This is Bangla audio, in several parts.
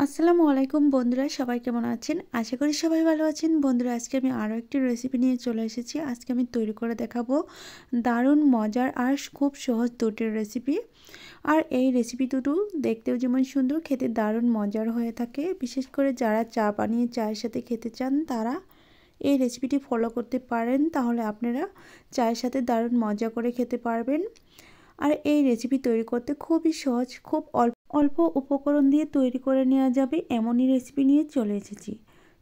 আসসালামু আলাইকুম বন্ধুরা, সবাই কেমন আছেন? আশা করি সবাই ভালো আছেন। বন্ধুরা, আজকে আমি আরও একটি রেসিপি নিয়ে চলে এসেছি। আজকে আমি তৈরি করে দেখাবো দারুণ মজার আর খুব সহজ দুটির রেসিপি। আর এই রেসিপি দুটো দেখতেও যেমন সুন্দর, খেতে দারুণ মজার হয়ে থাকে। বিশেষ করে যারা চা বানিয়ে চায়ের সাথে খেতে চান তারা এই রেসিপিটি ফলো করতে পারেন, তাহলে আপনারা চায়ের সাথে দারুণ মজা করে খেতে পারবেন। আর এই রেসিপি তৈরি করতে খুবই সহজ, খুব অল্প উপকরণ দিয়ে তৈরি করে নেওয়া যাবে এমনই রেসিপি নিয়ে চলে এসেছি।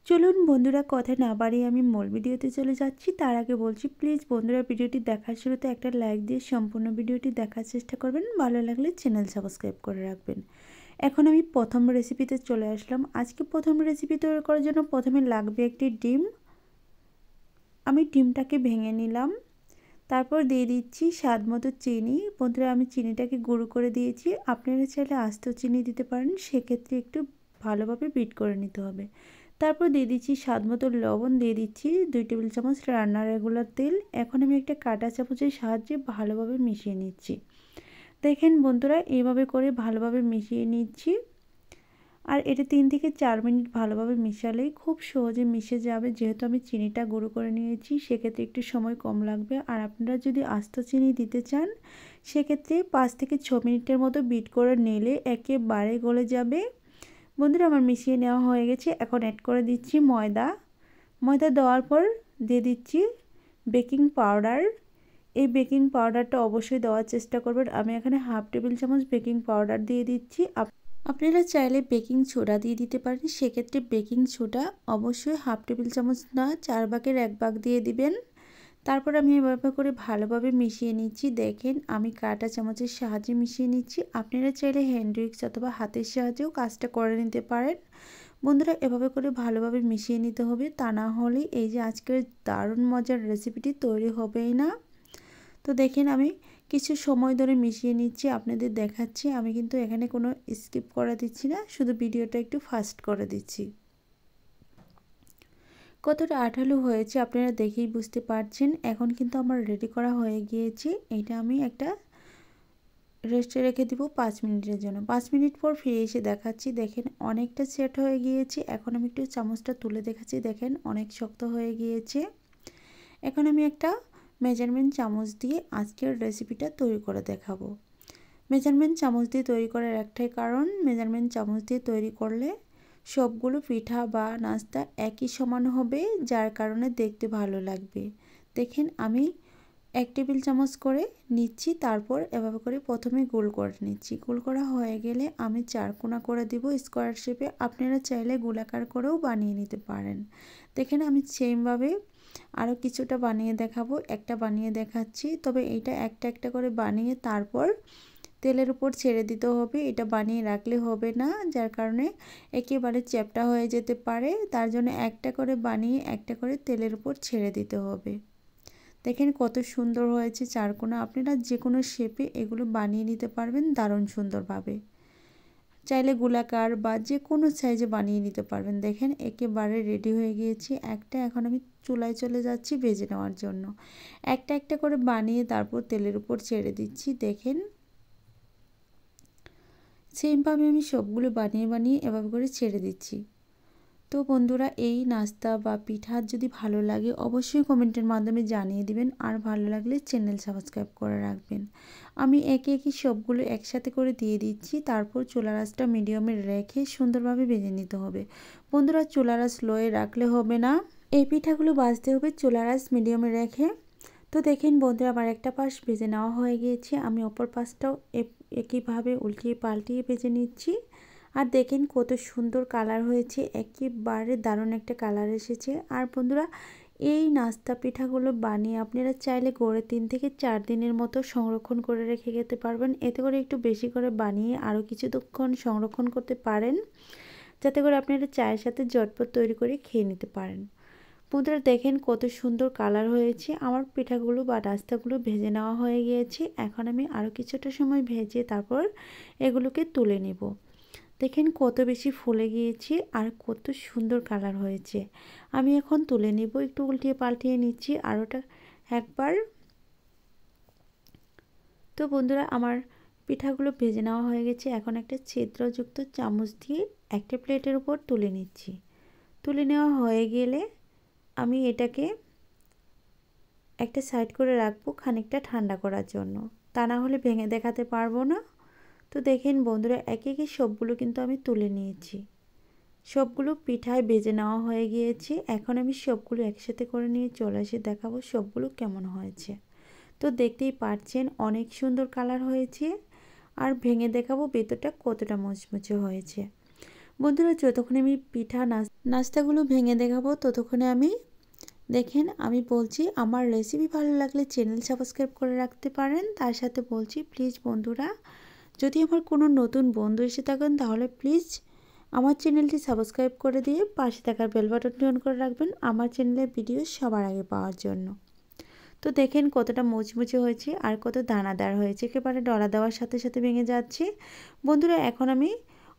চলুন বন্ধুরা, কথা না বাড়িয়ে আমি মূল ভিডিওতে চলে যাচ্ছি। তার আগে বলছি, প্লিজ বন্ধুরা ভিডিওটি দেখার শুরুতে একটা লাইক দিয়ে সম্পূর্ণ ভিডিওটি দেখার চেষ্টা করবেন। ভালো লাগলে চ্যানেল সাবস্ক্রাইব করে রাখবেন। এখন আমি প্রথম রেসিপিতে চলে আসলাম। আজকে প্রথম রেসিপি তৈরি করার জন্য প্রথমে লাগবে একটি ডিম। আমি ডিমটাকে ভেঙে নিলাম। তারপর দিয়ে দিচ্ছি স্বাদ মতো চিনি। বন্ধুরা, আমি চিনিটাকে গুঁড়ো করে দিয়েছি, আপনারা চাইলে আস্ত চিনি দিতে পারেন, সেক্ষেত্রে একটু ভালোভাবে বিট করে নিতে হবে। তারপর দিয়ে দিচ্ছি স্বাদ মতো লবণ, দিয়ে দিচ্ছি 2 টেবিল চামচ রান্নার রেগুলার তেল। এখন আমি একটা কাঁটা চামচের সাহায্যে ভালোভাবে মিশিয়ে নিচ্ছি। দেখেন বন্ধুরা, এইভাবে করে ভালোভাবে মিশিয়ে নিচ্ছি। আর এটা 3 থেকে 4 মিনিট ভালোভাবে মিশালেই খুব সহজে মিশে যাবে। যেহেতু আমি চিনিটা গুঁড়ো করে নিয়েছি, সেক্ষেত্রে একটু সময় কম লাগবে। আর আপনারা যদি আস্ত চিনি দিতে চান, সেক্ষেত্রে 5 থেকে 6 মিনিটের মতো বিট করে নিলে একেবারে গলে যাবে। বন্ধুরা, আমার মিশিয়ে নেওয়া হয়ে গেছে। এখন অ্যাড করে দিচ্ছি ময়দা দেওয়ার পর দিয়ে দিচ্ছি বেকিং পাউডার। এই বেকিং পাউডারটা অবশ্যই দেওয়ার চেষ্টা করবেন। আমি এখানে হাফ টেবিল চামচ বেকিং পাউডার দিয়ে দিচ্ছি। আপনারা চাইলে বেকিং সোডা দিয়ে দিতে পারেন, সেক্ষেত্রে বেকিং সোডা অবশ্যই হাফ টেবিল চামচ না, 4 ভাগের 1 ভাগ দিয়ে দিবেন। তারপর আমি এভাবে করে ভালোভাবে মিশিয়ে নিচ্ছি। দেখেন, আমি কাঁটা চামচের সাহায্যে মিশিয়ে নিচ্ছি। আপনারা চাইলে হ্যান্ড উইক্স অথবা হাতের সাহায্যেও কাজটা করে নিতে পারেন। বন্ধুরা, এভাবে করে ভালোভাবে মিশিয়ে নিতে হবে, তা না হলে এই যে আজকের দারুণ মজার রেসিপিটি তৈরি হবেই না। তো দেখেন, আমি কিছু সময় ধরে মিশিয়ে নিচ্ছি, আপনাদের দেখাচ্ছি। আমি কিন্তু এখানে কোনো স্কিপ করে দিচ্ছি না, শুধু ভিডিওটা একটু ফাস্ট করে দিচ্ছি। কতটা আঠালো হয়েছে আপনারা দেখেই বুঝতে পারছেন। এখন কিন্তু আমার রেডি করা হয়ে গিয়েছে। এটা আমি একটা রেস্টে রেখে দিব 5 মিনিটের জন্য। 5 মিনিট পর ফিরে এসে দেখাচ্ছি। দেখেন, অনেকটা সেট হয়ে গিয়েছে। এখন আমি একটু চামচটা তুলে দেখাচ্ছি। দেখেন, অনেক শক্ত হয়ে গিয়েছে। এখন আমি একটা মেজারমেন্ট চামচ দিয়ে আজকের রেসিপিটা তৈরি করে দেখাবো। মেজারমেন্ট চামচ দিয়ে তৈরি করার একটাই কারণ, মেজারমেন্ট চামচ দিয়ে তৈরি করলে সবগুলো পিঠা বা নাস্তা একই সমান হবে, যার কারণে দেখতে ভালো লাগবে। দেখেন, আমি 1 টেবিল চামচ করে নিচ্ছি। তারপর এভাবে করে প্রথমে গোল করে নিচ্ছি। গোল করা হয়ে গেলে আমি 4 কোণা করে দিব স্কোয়ার শেপে। আপনারা চাইলে গোলাকার করেও বানিয়ে নিতে পারেন। দেখেন, আমি সেমভাবে আরও কিছুটা বানিয়ে দেখাবো। একটা বানিয়ে দেখাচ্ছি, তবে এটা একটা একটা করে বানিয়ে তারপর তেলের উপর ছেড়ে দিতে হবে। এটা বানিয়ে রাখলে হবে না, যার কারণে একেবারে চ্যাপ্টা হয়ে যেতে পারে। তার জন্য একটা করে বানিয়ে একটা করে তেলের উপর ছেড়ে দিতে হবে। দেখেন কত সুন্দর হয়েছে চারকোনা। আপনারা যে কোনো শেপে এগুলো বানিয়ে নিতে পারবেন দারুণ সুন্দরভাবে। চাইলে গোলাকার বা যে কোনো সাইজে বানিয়ে নিতে পারবেন। দেখেন, একেবারে রেডি হয়ে গিয়েছি একটা। এখন আমি চুলায় চলে যাচ্ছি ভেজে নেওয়ার জন্য। একটা একটা করে বানিয়ে তারপর তেলের উপর ছেড়ে দিচ্ছি। দেখেন, সেমভাবে আমি সবগুলো বানিয়ে এভাবে করে ছেড়ে দিচ্ছি। তো বন্ধুরা, এই নাস্তা বা পিঠা যদি ভালো লাগে অবশ্যই কমেন্টের মাধ্যমে জানিয়ে দিবেন। আর ভালো লাগলে চ্যানেল সাবস্ক্রাইব করে রাখবেন। আমি একে একে সবগুলো একসাথে করে দিয়ে দিচ্ছি। তারপর চুলার আঁচটা মিডিয়ামে রেখে সুন্দরভাবে ভেজে নিতে হবে। বন্ধুরা, চুলার আঁচ লোয়ে রাখলে হবে না, এই পিঠাগুলো ভাজতে হবে চুলার আঁচ মিডিয়ামে রেখে। তো দেখেন বন্ধুরা, আমার একটা পাশ ভেজে নেওয়া হয়ে গিয়েছে। আমি অপর পাশটাও একইভাবে উল্টিয়ে পাল্টিয়ে ভেজে নিচ্ছি। আর দেখেন কত সুন্দর কালার হয়েছে, একেবারে দারুণ একটা কালার এসেছে। আর বন্ধুরা, এই নাস্তা পিঠাগুলো বানিয়ে আপনারা চাইলে গড়ে 3 থেকে 4 দিনের মতো সংরক্ষণ করে রেখে যেতে পারবেন। এতে করে একটু বেশি করে বানিয়ে আরও কিছুক্ষণ সংরক্ষণ করতে পারেন, যাতে করে আপনারা চায়ের সাথে ঝটপট তৈরি করে খেয়ে নিতে পারেন। বন্ধুরা, দেখেন কত সুন্দর কালার হয়েছে। আমার পিঠাগুলো বা নাস্তাগুলো ভেজে নেওয়া হয়ে গিয়েছে। এখন আমি আরও কিছুটা সময় ভেজে তারপর এগুলোকে তুলে নেব। দেখেন কত বেশি ফুলে গিয়েছে আর কত সুন্দর কালার হয়েছে। আমি এখন তুলে নেব, একটু উল্টিয়ে পাল্টিয়ে নিচ্ছি আরোটা একবার। তো বন্ধুরা, আমার পিঠাগুলো ভেজে নেওয়া হয়ে গেছে। এখন একটা ছিদ্রযুক্ত চামচ দিয়ে একটা প্লেটের উপর তুলে নিচ্ছি। তুলে নেওয়া হয়ে গেলে আমি এটাকে একটা সাইড করে রাখবো খানিকটা ঠান্ডা করার জন্য, তা না হলে ভেঙে দেখাতে পারবো না। তো দেখেন বন্ধুরা, একে একে সবগুলো কিন্তু আমি তুলে নিয়েছি। সবগুলো পিঠায় ভেজে নেওয়া হয়ে গিয়েছে। এখন আমি সবগুলো একসাথে করে নিয়ে চলে এসে দেখাবো সবগুলো কেমন হয়েছে। তো দেখতেই পাচ্ছেন অনেক সুন্দর কালার হয়েছে। আর ভেঙে দেখাবো ভেতরটা কতটা মুচমুচে হয়েছে। বন্ধুরা, যতক্ষণ আমি পিঠা নাস্তাগুলো ভেঙে দেখাবো ততক্ষণে দেখেন আমি বলছি আমার রেসিপি ভালো লাগলে চ্যানেল সাবস্ক্রাইব করে রাখতে পারেন। তার সাথে বলছি প্লিজ বন্ধুরা, যদি আমার কোনো নতুন বন্ধু এসে থাকেন তাহলে প্লিজ আমার চ্যানেলটি সাবস্ক্রাইব করে দিয়ে পাশে থাকা বেল বাটনটি অন করে রাখবেন আমার চ্যানেলের ভিডিও সবার আগে পাওয়ার জন্য। তো দেখেন কতটা মুচমুচে হয়েছে আর কত দানাদার হয়েছে, একেবারে ডলা দেওয়ার সাথে সাথে ভেঙে যাচ্ছে। বন্ধুরা, এখন আমি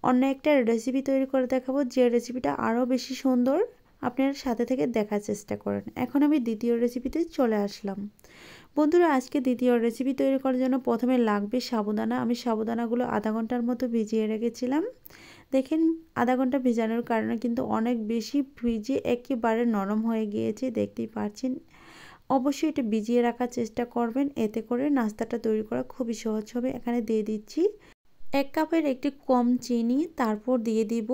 অন্য একটা রেসিপি তৈরি করে দেখাবো, যে রেসিপিটা আরও বেশি সুন্দর। আপনারা সাথে থেকে দেখার চেষ্টা করেন। এখন আমি দ্বিতীয় রেসিপিতে চলে আসলাম। বন্ধুরা, আজকে দ্বিতীয় রেসিপি তৈরি করার জন্য প্রথমে লাগবে সাবুদানা। আমি সাবুদানাগুলো আধা ঘন্টার মতো ভিজিয়ে রেখেছিলাম। দেখেন আধা ঘন্টা ভিজানোর কারণে কিন্তু অনেক বেশি ভিজে একেবারে নরম হয়ে গিয়েছে, দেখতেই পাচ্ছেন। অবশ্যই এটা ভিজিয়ে রাখার চেষ্টা করবেন, এতে করে নাস্তাটা তৈরি করা খুবই সহজ হবে। এখানে দিয়ে দিচ্ছি 1 কাপের একটু কম চিনি, তারপর দিয়ে দিব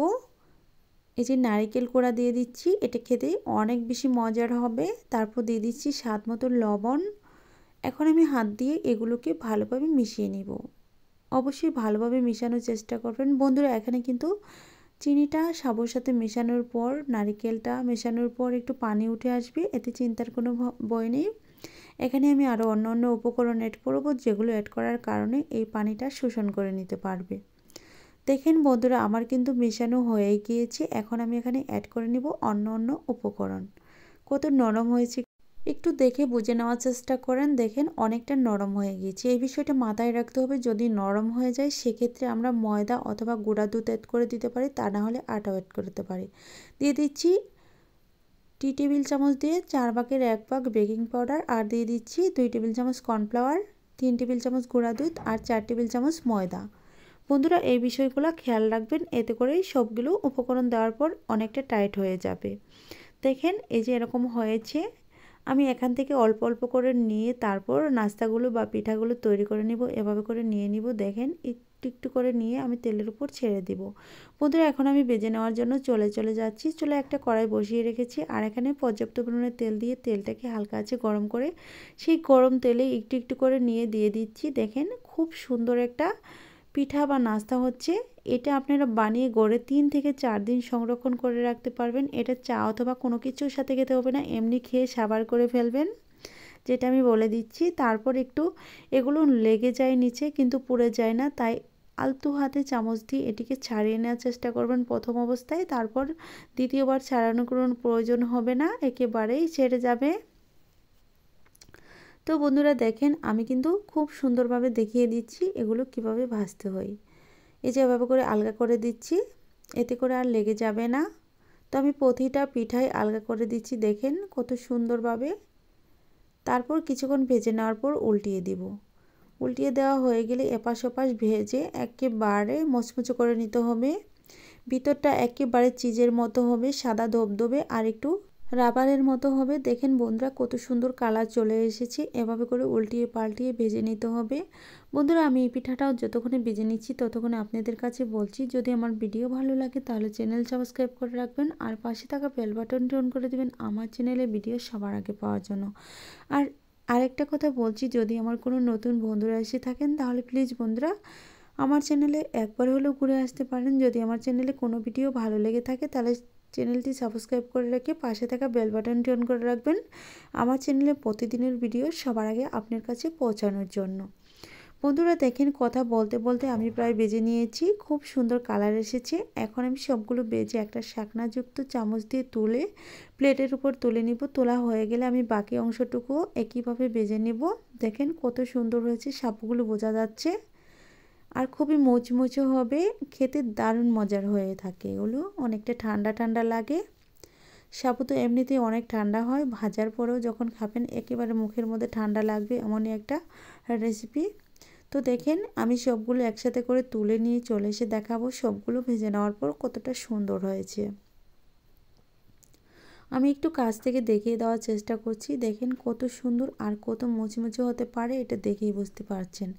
এই যে নারকেল কোড়া দিয়ে দিচ্ছি, এটা খেতে অনেক বেশি মজার হবে। তারপর দিয়ে দিচ্ছি স্বাদ মতো লবণ। এখন আমি হাত দিয়ে এগুলোকে ভালোভাবে মিশিয়ে নিব। অবশ্যই ভালোভাবে মিশানোর চেষ্টা করবেন। বন্ধুরা, এখানে কিন্তু চিনিটা সাবুর সাথে মেশানোর পর, নারকেলটা মেশানোর পর একটু পানি উঠে আসবে, এতে চিন্তার কোনো ভয় নেই। এখানে আমি আরও অন্য উপকরণ অ্যাড করব, যেগুলো অ্যাড করার কারণে এই পানিটা শোষণ করে নিতে পারবে। দেখেন বন্ধুরা, আমার কিন্তু মেশানো হয়ে গিয়েছে। এখন আমি এখানে অ্যাড করে নিব অন্য উপকরণ। কত নরম হয়েছে একটু দেখে বুঝে নেওয়ার চেষ্টা করেন। দেখেন অনেকটা নরম হয়ে গিয়েছে। এই বিষয়টা মাথায় রাখতে হবে, যদি নরম হয়ে যায় সেক্ষেত্রে আমরা ময়দা অথবা গুঁড়া দুধ অ্যাড করে দিতে পারি, তা না হলে আটাও অ্যাড করতে পারি। দিয়ে দিচ্ছি টি টেবিল চামচ দিয়ে 4 ভাগের 1 ভাগ বেকিং পাউডার, আর দিয়ে দিচ্ছি 2 টেবিল চামচ কর্নফ্লাওয়ার, 3 টেবিল চামচ গুঁড়া দুধ আর 4 টেবিল চামচ ময়দা। বন্ধুরা, এই বিষয়গুলো খেয়াল রাখবেন, এতে করেই সবগুলো উপকরণ দেওয়ার পর অনেকটা টাইট হয়ে যাবে। দেখেন এই যে এরকম হয়েছে। আমি এখান থেকে অল্প অল্প করে নিয়ে তারপর নাস্তাগুলো বা পিঠাগুলো তৈরি করে নিব। এভাবে করে নিয়ে নিব। দেখেন একটু করে নিয়ে আমি তেলের উপর ছেড়ে দিব। বন্ধুরা, এখন আমি ভেজে নেওয়ার জন্য চলে যাচ্ছি। চলে একটা কড়াই বসিয়ে রেখেছি, আর এখানে পর্যাপ্ত পরিমাণে তেল দিয়ে তেলটাকে হালকা আঁচে গরম করে সেই গরম তেলে একটু করে নিয়ে দিয়ে দিচ্ছি। দেখেন খুব সুন্দর একটা পিঠা বা নাস্তা হচ্ছে। এটা আপনারা বানিয়ে গড়ে 3 থেকে 4 দিন সংরক্ষণ করে রাখতে পারবেন। এটা চা অথবা কোনো কিছুর সাথে খেতে হবে না, এমনি খেয়ে সাবার করে ফেলবেন, যেটা আমি বলে দিচ্ছি। তারপর একটু এগুলো লেগে যায় নিচে, কিন্তু পুড়ে যায় না, তাই আলতু হাতে চামচ দিয়ে এটিকে ছাড়িয়ে নেওয়ার চেষ্টা করবেন প্রথম অবস্থায়। তারপর দ্বিতীয়বার ছাড়ানোর কোনো প্রয়োজন হবে না, একেবারেই ছেড়ে যাবে। তো বন্ধুরা, দেখেন আমি কিন্তু খুব সুন্দরভাবে দেখিয়ে দিচ্ছি এগুলো কিভাবে ভাজতে হয়। এই যে এভাবে করে আলগা করে দিচ্ছি, এতে করে আর লেগে যাবে না। তো আমি প্রতিটা পিঠাই আলগা করে দিচ্ছি, দেখেন কত সুন্দরভাবে। তারপর কিছুক্ষণ ভেজে নেওয়ার পর উল্টিয়ে দিব। উল্টিয়ে দেওয়া হয়ে গেলে এপাশ ওপাশ ভেজে একেবারে মুচমুচে করে নিতে হবে। ভিতরটা একেবারে চিজের মতো হবে, সাদা ধবধবে আর একটু রাবারের মতো হবে। দেখেন বন্ধুরা, কত সুন্দর কালার চলে এসেছে। এভাবে করে উল্টিয়ে পাল্টিয়ে ভেজে নিতে হবে। বন্ধুরা, আমি এই পিঠাটাও যতক্ষণে ভেজে নিচ্ছি ততক্ষণে আপনাদের কাছে বলছি, যদি আমার ভিডিও ভালো লাগে তাহলে চ্যানেল সাবস্ক্রাইব করে রাখবেন, আর পাশে থাকা বেল বাটনটি অন করে দেবেন আমার চ্যানেলে ভিডিও সবার আগে পাওয়ার জন্য। আর আরেকটা কথা বলছি, যদি আমার কোনো নতুন বন্ধুরা এসে থাকেন তাহলে প্লিজ বন্ধুরা আমার চ্যানেলে একবার হলেও ঘুরে আসতে পারেন। যদি আমার চ্যানেলে কোনো ভিডিও ভালো লেগে থাকে তাহলে চ্যানেলটি সাবস্ক্রাইব করে রেখে পাশে থাকা বেল বাটনটি অন করে রাখবেন, আমার চ্যানেলে প্রতিদিনের ভিডিও সবার আগে আপনার কাছে পৌঁছানোর জন্য। বন্ধুরা, দেখেন কথা বলতে বলতে আমি প্রায় ভেজে নিয়েছি, খুব সুন্দর কালার এসেছে। এখন আমি সবগুলো ভেজে একটা শাকনাযুক্ত চামচ দিয়ে তুলে প্লেটের উপর তুলে নিব। তোলা হয়ে গেলে আমি বাকি অংশটুকু একইভাবে ভেজে নিব। দেখেন কত সুন্দর হয়েছে, সাপগুলো বোঝা যাচ্ছে, আর খুবই মুচমুচে হবে, খেতে দারুণ মজার হয়ে থাকে। এগুলো অনেকটা ঠান্ডা ঠান্ডা লাগে। সাবু তো এমনিতেই অনেক ঠান্ডা হয়, ভাজার পরেও যখন খাবেন একেবারে মুখের মধ্যে ঠান্ডা লাগবে এমনই একটা রেসিপি। তো দেখেন আমি সবগুলো একসাথে করে তুলে নিয়ে চলে এসে দেখাবো সবগুলো ভেজে নেওয়ার পর কতটা সুন্দর হয়েছে। আমি একটু কাছ থেকে দেখিয়ে দেওয়ার চেষ্টা করছি। দেখেন কত সুন্দর আর কত মুচমুচে হতে পারে, এটা দেখেই বুঝতে পারছেন।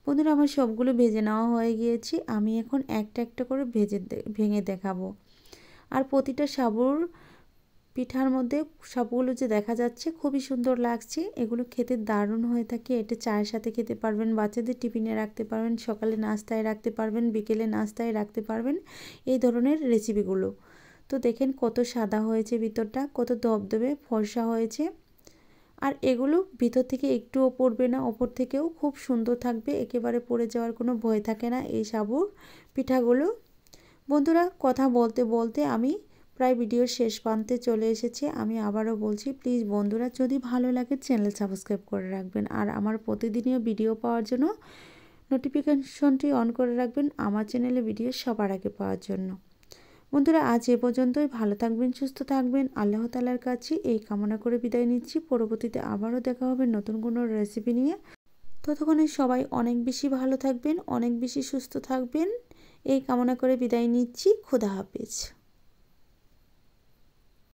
বন্ধুরা আমার সবগুলো ভেজে নেওয়া হয়ে গিয়েছে। আমি এখন একটা একটা করে ভেঙে দেখাবো। আর প্রতিটা সাবুর পিঠার মধ্যে সবগুলো যে দেখা যাচ্ছে খুবই সুন্দর লাগছে। এগুলো খেতে দারুণ হয়ে থাকে। এটা চায়ের সাথে খেতে পারবেন, বাচ্চাদের টিফিনে রাখতে পারবেন, সকালে নাস্তায় রাখতে পারবেন, বিকেলে নাস্তায় রাখতে পারবেন এই ধরনের রেসিপিগুলো। তো দেখেন কত সাদা হয়েছে, ভিতরটা কত দবদবে ফর্সা হয়েছে। আর এগুলো ভিতর থেকে একটুও পড়বে না, ওপর থেকেও খুব সুন্দর থাকবে, একেবারে পড়ে যাওয়ার কোনো ভয় থাকে না এই সাবুর পিঠাগুলো। বন্ধুরা কথা বলতে বলতে আমি প্রায় ভিডিওর শেষ প্রান্তে চলে এসেছি। আমি আবারও বলছি, প্লিজ বন্ধুরা যদি ভালো লাগে চ্যানেল সাবস্ক্রাইব করে রাখবেন, আর আমার প্রতিদিনীয় ভিডিও পাওয়ার জন্য নোটিফিকেশনটি অন করে রাখবেন, আমার চ্যানেলে ভিডিও সবার আগে পাওয়ার জন্য। বন্ধুরা আজ এ পর্যন্তই। ভালো থাকবেন, সুস্থ থাকবেন, আল্লাহ তাআলার কাছে এই কামনা করে বিদায় নিচ্ছি। পরবর্তীতে আবারও দেখা হবে নতুন কোনো রেসিপি নিয়ে। ততক্ষণে সবাই অনেক বেশি ভালো থাকবেন, অনেক বেশি সুস্থ থাকবেন এই কামনা করে বিদায় নিচ্ছি। খোদা হাফেজ।